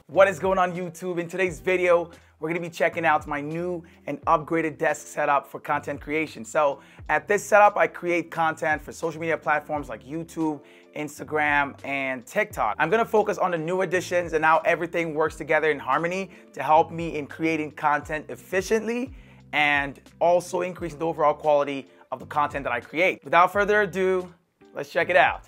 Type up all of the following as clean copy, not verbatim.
What is going on YouTube? In today's video, we're gonna be checking out my new and upgraded desk setup for content creation. So at this setup, I create content for social media platforms like YouTube, Instagram, and TikTok. I'm gonna focus on the new additions and how everything works together in harmony to help me in creating content efficiently and also increasing the overall quality of the content that I create. Without further ado, let's check it out.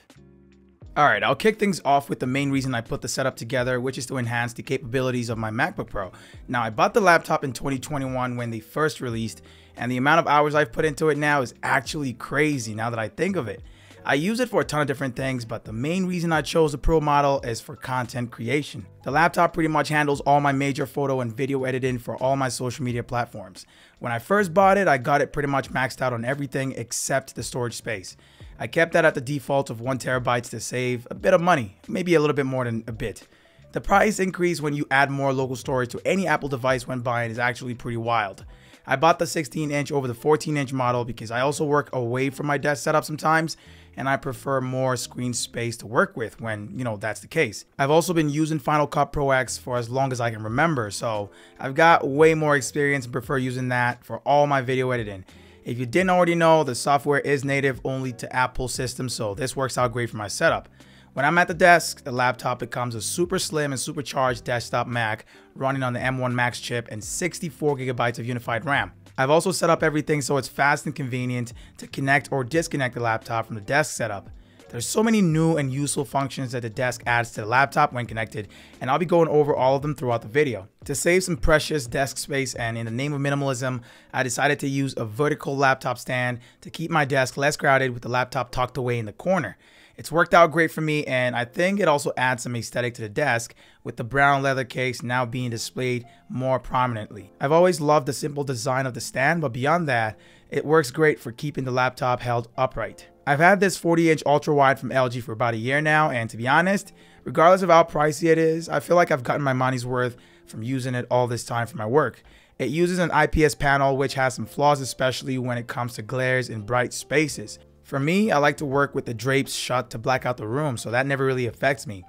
Alright, I'll kick things off with the main reason I put the setup together, which is to enhance the capabilities of my MacBook Pro. Now, I bought the laptop in 2021 when they first released, and the amount of hours I've put into it now is actually crazy now that I think of it. I use it for a ton of different things, but the main reason I chose the Pro model is for content creation. The laptop pretty much handles all my major photo and video editing for all my social media platforms. When I first bought it, I got it pretty much maxed out on everything except the storage space. I kept that at the default of 1 TB to save a bit of money, maybe a little bit more than a bit. The price increase when you add more local storage to any Apple device when buying is actually pretty wild. I bought the 16-inch over the 14-inch model because I also work away from my desk setup sometimes, and I prefer more screen space to work with when, that's the case. I've also been using Final Cut Pro X for as long as I can remember, so I've got way more experience and prefer using that for all my video editing. If you didn't already know, the software is native only to Apple systems, so this works out great for my setup. When I'm at the desk, the laptop becomes a super slim and supercharged desktop Mac running on the M1 Max chip and 64 GB of unified RAM. I've also set up everything so it's fast and convenient to connect or disconnect the laptop from the desk setup. There's so many new and useful functions that the desk adds to the laptop when connected, and I'll be going over all of them throughout the video. To save some precious desk space and in the name of minimalism, I decided to use a vertical laptop stand to keep my desk less crowded with the laptop tucked away in the corner. It's worked out great for me, and I think it also adds some aesthetic to the desk with the brown leather case now being displayed more prominently. I've always loved the simple design of the stand, but beyond that, it works great for keeping the laptop held upright. I've had this 40-inch ultra-wide from LG for about a year now, and to be honest, regardless of how pricey it is, I feel like I've gotten my money's worth from using it all this time for my work. It uses an IPS panel, which has some flaws, especially when it comes to glares in bright spaces. For me, I like to work with the drapes shut to black out the room, so that never really affects me.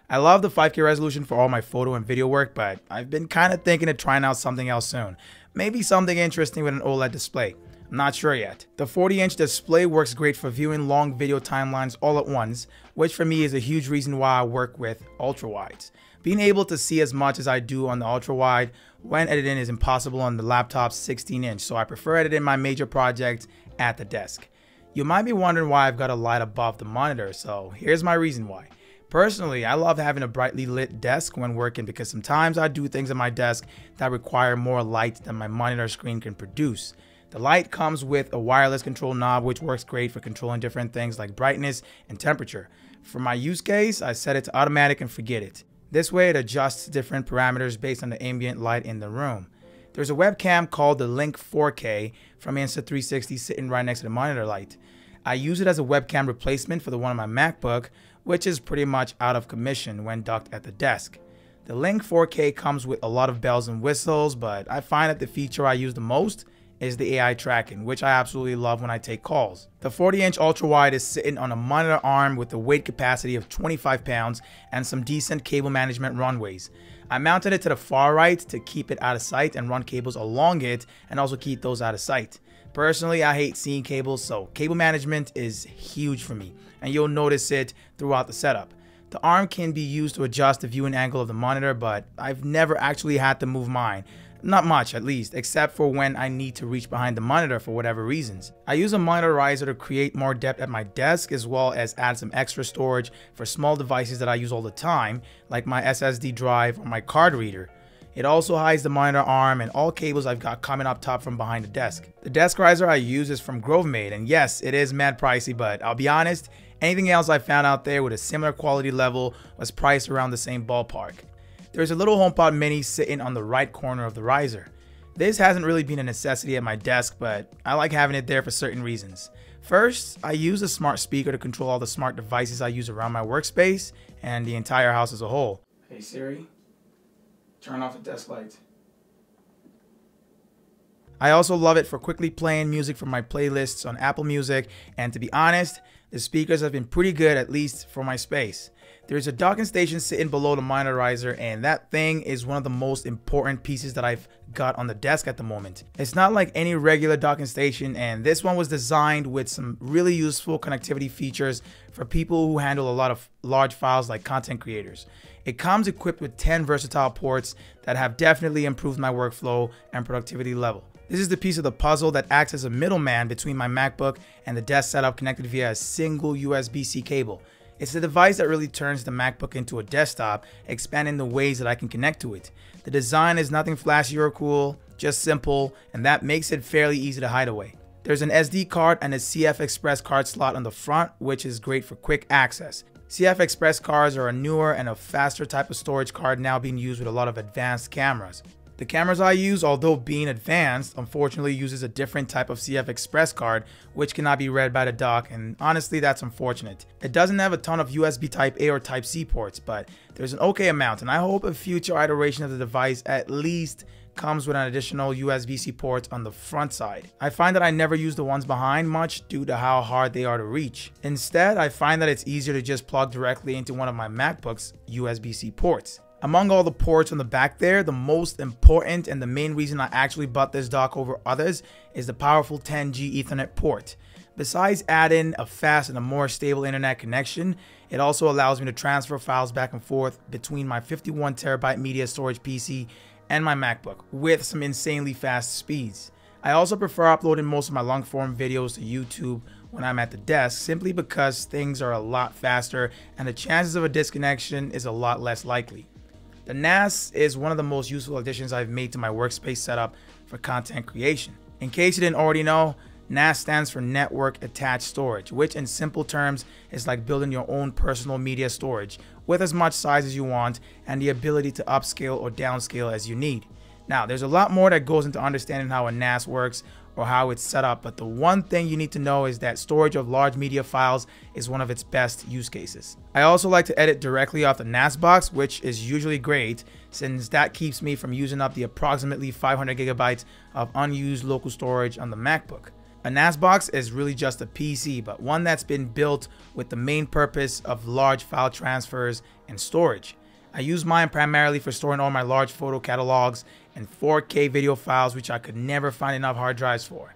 I love the 5K resolution for all my photo and video work, but I've been kind of thinking of trying out something else soon. Maybe something interesting with an OLED display. I'm not sure yet. The 40-inch display works great for viewing long video timelines all at once, which for me is a huge reason why I work with ultrawides. Being able to see as much as I do on the ultrawide when editing is impossible on the laptop's 16-inch, so I prefer editing my major projects at the desk. You might be wondering why I've got a light above the monitor, so here's my reason why. Personally, I love having a brightly lit desk when working because sometimes I do things at my desk that require more light than my monitor screen can produce. The light comes with a wireless control knob, which works great for controlling different things like brightness and temperature. For my use case, I set it to automatic and forget it. This way it adjusts different parameters based on the ambient light in the room. There's a webcam called the Link 4K from Insta360 sitting right next to the monitor light. I use it as a webcam replacement for the one on my MacBook, which is pretty much out of commission when docked at the desk. The Link 4K comes with a lot of bells and whistles, but I find that the feature I use the most is the AI tracking, which I absolutely love when I take calls. The 40-inch ultra-wide is sitting on a monitor arm with a weight capacity of 25 pounds and some decent cable management runways. I mounted it to the far right to keep it out of sight and run cables along it and also keep those out of sight. Personally, I hate seeing cables, so cable management is huge for me, and you'll notice it throughout the setup. The arm can be used to adjust the viewing angle of the monitor, but I've never actually had to move mine. Not much, at least, except for when I need to reach behind the monitor for whatever reasons. I use a monitor riser to create more depth at my desk, as well as add some extra storage for small devices that I use all the time, like my SSD drive or my card reader. It also hides the monitor arm and all cables I've got coming up top from behind the desk. The desk riser I use is from GroveMade, and yes, it is mad pricey, but I'll be honest, anything else I found out there with a similar quality level was priced around the same ballpark. There's a little HomePod Mini sitting on the right corner of the riser. This hasn't really been a necessity at my desk, but I like having it there for certain reasons. First, I use a smart speaker to control all the smart devices I use around my workspace and the entire house as a whole. Hey Siri, turn off the desk light. I also love it for quickly playing music from my playlists on Apple Music, and to be honest, The speakers have been pretty good, at least for my space. There's a docking station sitting below the monitorizer, and that thing is one of the most important pieces that I've got on the desk at the moment. It's not like any regular docking station, and this one was designed with some really useful connectivity features for people who handle a lot of large files like content creators. It comes equipped with 10 versatile ports that have definitely improved my workflow and productivity level. This is the piece of the puzzle that acts as a middleman between my MacBook and the desk setup, connected via a single USB-C cable. It's the device that really turns the MacBook into a desktop, expanding the ways that I can connect to it. The design is nothing flashy or cool, just simple, and that makes it fairly easy to hide away. There's an SD card and a CF Express card slot on the front, which is great for quick access. CF Express cards are a newer and a faster type of storage card now being used with a lot of advanced cameras. The cameras I use, although being advanced, unfortunately uses a different type of CF Express card which cannot be read by the dock, and honestly that's unfortunate. It doesn't have a ton of USB Type A or Type C ports, but there's an okay amount, and I hope a future iteration of the device at least comes with an additional USB-C port on the front side. I find that I never use the ones behind much due to how hard they are to reach. Instead, I find that it's easier to just plug directly into one of my MacBook's USB-C ports. Among all the ports on the back there, the most important and the main reason I actually bought this dock over others is the powerful 10G Ethernet port. Besides adding a fast and a more stable internet connection, it also allows me to transfer files back and forth between my 51TB media storage PC and my MacBook with some insanely fast speeds. I also prefer uploading most of my long form videos to YouTube when I'm at the desk, simply because things are a lot faster and the chances of a disconnection is a lot less likely. The NAS is one of the most useful additions I've made to my workspace setup for content creation. In case you didn't already know, NAS stands for Network Attached Storage, which in simple terms is like building your own personal media storage with as much size as you want and the ability to upscale or downscale as you need. Now, there's a lot more that goes into understanding how a NAS works or how it's set up, but the one thing you need to know is that storage of large media files is one of its best use cases. I also like to edit directly off the NAS box, which is usually great since that keeps me from using up the approximately 500 gigabytes of unused local storage on the MacBook. A NAS box is really just a PC, but one that's been built with the main purpose of large file transfers and storage. I use mine primarily for storing all my large photo catalogs and 4K video files, which I could never find enough hard drives for.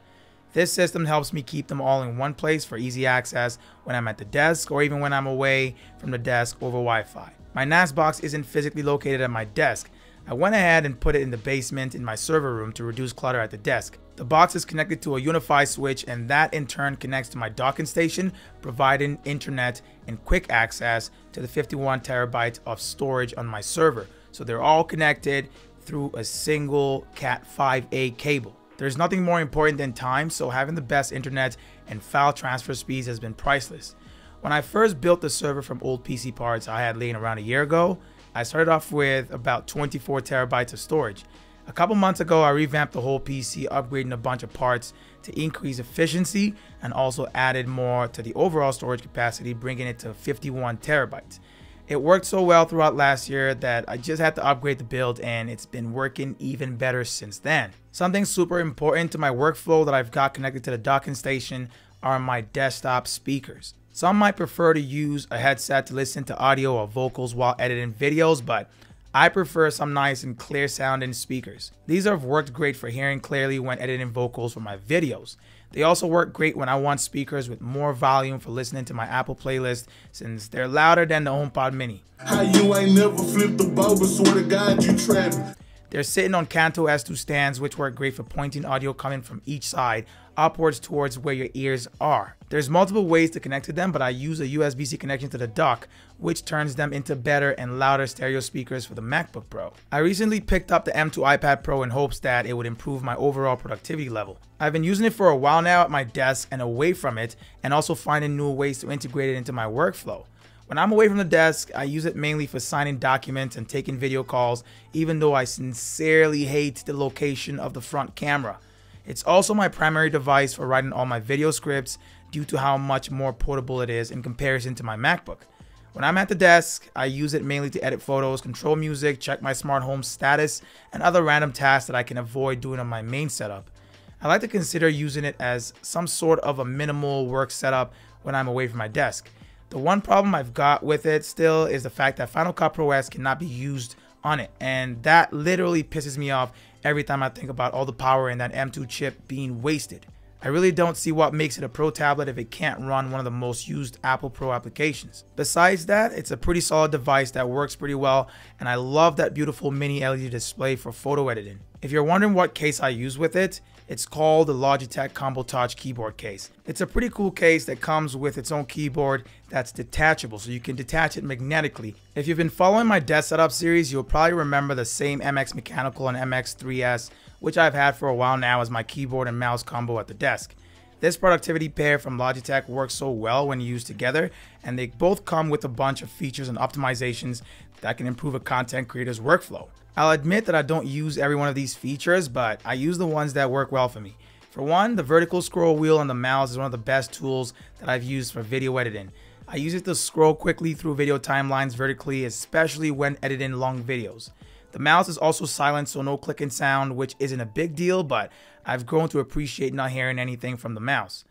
This system helps me keep them all in one place for easy access when I'm at the desk or even when I'm away from the desk over Wi-Fi. My NAS box isn't physically located at my desk. I went ahead and put it in the basement in my server room to reduce clutter at the desk. The box is connected to a Wi-Fi switch, and that in turn connects to my docking station, providing internet and quick access to the 51 terabytes of storage on my server. So they're all connected through a single Cat5a cable. There's nothing more important than time, so having the best internet and file transfer speeds has been priceless. When I first built the server from old PC parts I had laying around a year ago, I started off with about 24 terabytes of storage. A couple months ago, I revamped the whole PC, upgrading a bunch of parts to increase efficiency and also added more to the overall storage capacity, bringing it to 51 terabytes. It worked so well throughout last year that I just had to upgrade the build, and it's been working even better since then. Something super important to my workflow that I've got connected to the docking station are my desktop speakers. Some might prefer to use a headset to listen to audio or vocals while editing videos, but I prefer some nice and clear sounding speakers. These have worked great for hearing clearly when editing vocals for my videos. They also work great when I want speakers with more volume for listening to my Apple playlist, since they're louder than the HomePod Mini. How you ain't never flipped the boat, but swear to God you trapping. They're sitting on Kanto S2 stands, which work great for pointing audio coming from each side upwards towards where your ears are. There's multiple ways to connect to them, but I use a USB-C connection to the dock, which turns them into better and louder stereo speakers for the MacBook Pro. I recently picked up the M2 iPad Pro in hopes that it would improve my overall productivity level. I've been using it for a while now at my desk and away from it, and also finding new ways to integrate it into my workflow. When I'm away from the desk, I use it mainly for signing documents and taking video calls, even though I sincerely hate the location of the front camera. It's also my primary device for writing all my video scripts due to how much more portable it is in comparison to my MacBook. When I'm at the desk, I use it mainly to edit photos, control music, check my smart home status, and other random tasks that I can avoid doing on my main setup. I like to consider using it as some sort of a minimal work setup when I'm away from my desk. The one problem I've got with it still is the fact that Final Cut Pro S cannot be used on it, and that literally pisses me off every time I think about all the power in that M2 chip being wasted. I really don't see what makes it a pro tablet if it can't run one of the most used Apple Pro applications. Besides that, it's a pretty solid device that works pretty well, and I love that beautiful mini LED display for photo editing. If you're wondering what case I use with it, it's called the Logitech Combo Touch keyboard case. It's a pretty cool case that comes with its own keyboard that's detachable, so you can detach it magnetically. If you've been following my desk setup series, you'll probably remember the same MX Mechanical and MX 3S, which I've had for a while now as my keyboard and mouse combo at the desk. This productivity pair from Logitech works so well when used together, and they both come with a bunch of features and optimizations that can improve a content creator's workflow. I'll admit that I don't use every one of these features, but I use the ones that work well for me. For one, the vertical scroll wheel on the mouse is one of the best tools that I've used for video editing. I use it to scroll quickly through video timelines vertically, especially when editing long videos. The mouse is also silent, so no clicking sound, which isn't a big deal, but I've grown to appreciate not hearing anything from the mouse.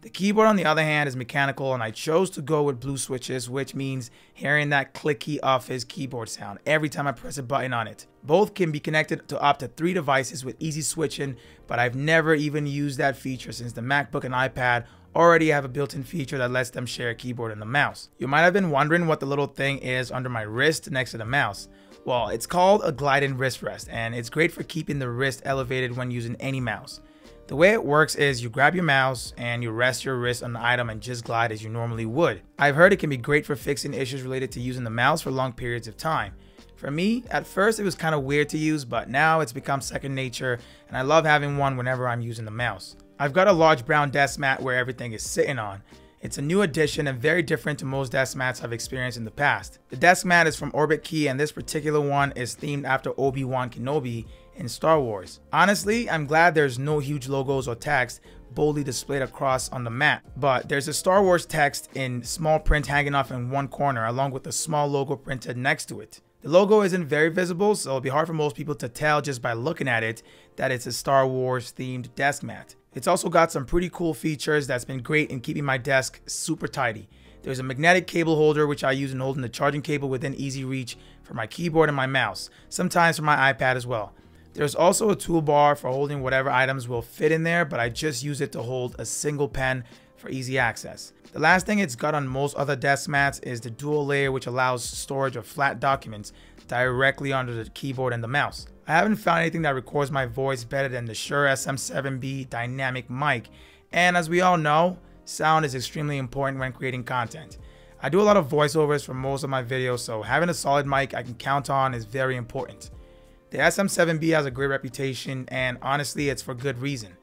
The keyboard, on the other hand, is mechanical, and I chose to go with blue switches, which means hearing that clicky office keyboard sound every time I press a button on it. Both can be connected to up to 3 devices with easy switching, but I've never even used that feature since the MacBook and iPad already have a built-in feature that lets them share a keyboard and the mouse. You might have been wondering what the little thing is under my wrist next to the mouse. Well, it's called a gliding wrist rest, and it's great for keeping the wrist elevated when using any mouse. The way it works is you grab your mouse and you rest your wrist on the item and just glide as you normally would. I've heard it can be great for fixing issues related to using the mouse for long periods of time. For me, at first it was kind of weird to use, but now it's become second nature, and I love having one whenever I'm using the mouse. I've got a large brown desk mat where everything is sitting on. It's a new addition and very different to most desk mats I've experienced in the past. The desk mat is from Orbit Key, and this particular one is themed after Obi-Wan Kenobi in Star Wars. Honestly, I'm glad there's no huge logos or text boldly displayed across on the mat, but there's a Star Wars text in small print hanging off in one corner along with a small logo printed next to it. The logo isn't very visible, so it'll be hard for most people to tell just by looking at it that it's a Star Wars themed desk mat. It's also got some pretty cool features that's been great in keeping my desk super tidy. There's a magnetic cable holder which I use in holding the charging cable within easy reach for my keyboard and my mouse, sometimes for my iPad as well. There's also a toolbar for holding whatever items will fit in there, but I just use it to hold a single pen for easy access. The last thing it's got on most other desk mats is the dual layer, which allows storage of flat documents directly under the keyboard and the mouse. I haven't found anything that records my voice better than the Shure SM7B dynamic mic, and as we all know, sound is extremely important when creating content. I do a lot of voiceovers for most of my videos, so having a solid mic I can count on is very important. The SM7B has a great reputation, and honestly, it's for good reason.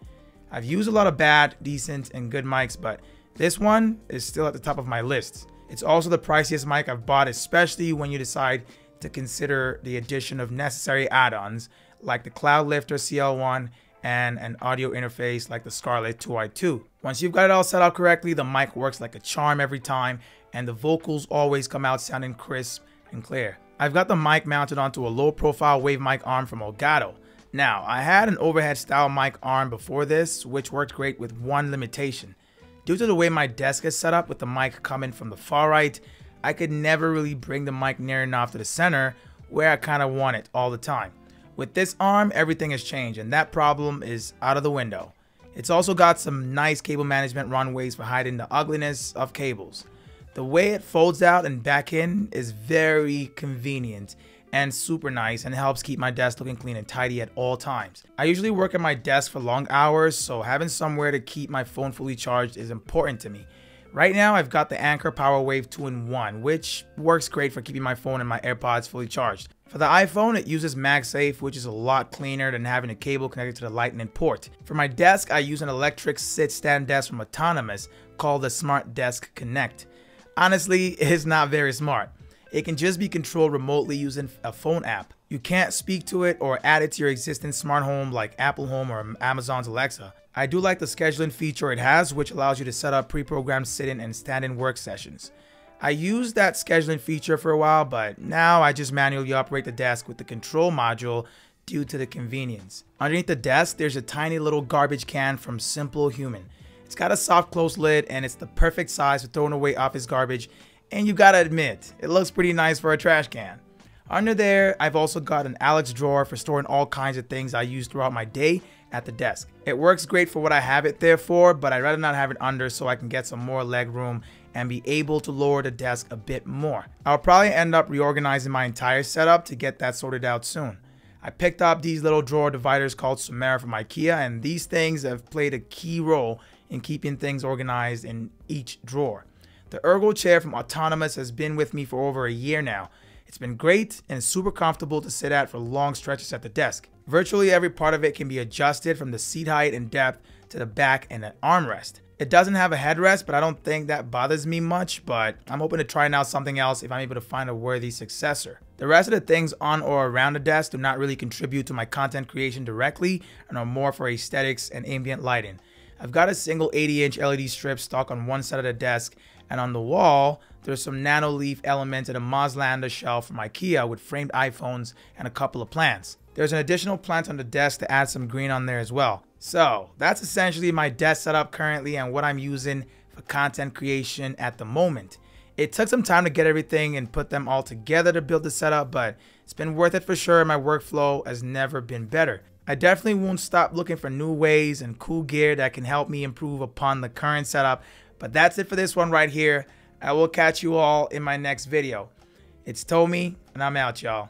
I've used a lot of bad, decent, and good mics, but this one is still at the top of my list. It's also the priciest mic I've bought, especially when you decide to consider the addition of necessary add-ons like the Cloud Lifter CL1 and an audio interface like the Scarlett 2i2. Once you've got it all set up correctly, the mic works like a charm every time, and the vocals always come out sounding crisp and clear. I've got the mic mounted onto a low-profile wave mic arm from Elgato. Now, I had an overhead style mic arm before this, which worked great with one limitation. Due to the way my desk is set up with the mic coming from the far right, I could never really bring the mic near enough to the center where I kind of want it all the time. With this arm, everything has changed, and that problem is out of the window. It's also got some nice cable management runways for hiding the ugliness of cables. The way it folds out and back in is very convenient and super nice, and helps keep my desk looking clean and tidy at all times. I usually work at my desk for long hours, so having somewhere to keep my phone fully charged is important to me. Right now, I've got the Anker PowerWave 2-in-1, which works great for keeping my phone and my AirPods fully charged. For the iPhone, it uses MagSafe, which is a lot cleaner than having a cable connected to the Lightning port. For my desk, I use an electric sit-stand desk from Autonomous called the Smart Desk Connect. Honestly, it's not very smart. It can just be controlled remotely using a phone app. You can't speak to it or add it to your existing smart home like Apple Home or Amazon's Alexa. I do like the scheduling feature it has, which allows you to set up pre-programmed sitting and standing work sessions. I used that scheduling feature for a while, but now I just manually operate the desk with the control module due to the convenience. Underneath the desk, there's a tiny little garbage can from Simple Human. It's got a soft close lid and it's the perfect size for throwing away office garbage, and you gotta admit, it looks pretty nice for a trash can. Under there, I've also got an Alex drawer for storing all kinds of things I use throughout my day at the desk. It works great for what I have it there for, but I'd rather not have it under so I can get some more leg room and be able to lower the desk a bit more. I'll probably end up reorganizing my entire setup to get that sorted out soon. I picked up these little drawer dividers called Samara from IKEA, and these things have played a key role in keeping things organized in each drawer. The Ergo chair from Autonomous has been with me for over a year now. It's been great and super comfortable to sit at for long stretches at the desk. Virtually every part of it can be adjusted from the seat height and depth to the back and an armrest. It doesn't have a headrest, but I don't think that bothers me much, but I'm hoping to try out something else if I'm able to find a worthy successor. The rest of the things on or around the desk do not really contribute to my content creation directly and are more for aesthetics and ambient lighting. I've got a single 80-inch LED strip stuck on one side of the desk, and on the wall, there's some nano leaf elements and a Moslander shelf from IKEA with framed iPhones and a couple of plants. There's an additional plant on the desk to add some green on there as well. So that's essentially my desk setup currently and what I'm using for content creation at the moment. It took some time to get everything and put them all together to build the setup, but it's been worth it for sure. My workflow has never been better. I definitely won't stop looking for new ways and cool gear that can help me improve upon the current setup. But that's it for this one right here. I will catch you all in my next video. It's Tommy, and I'm out, y'all.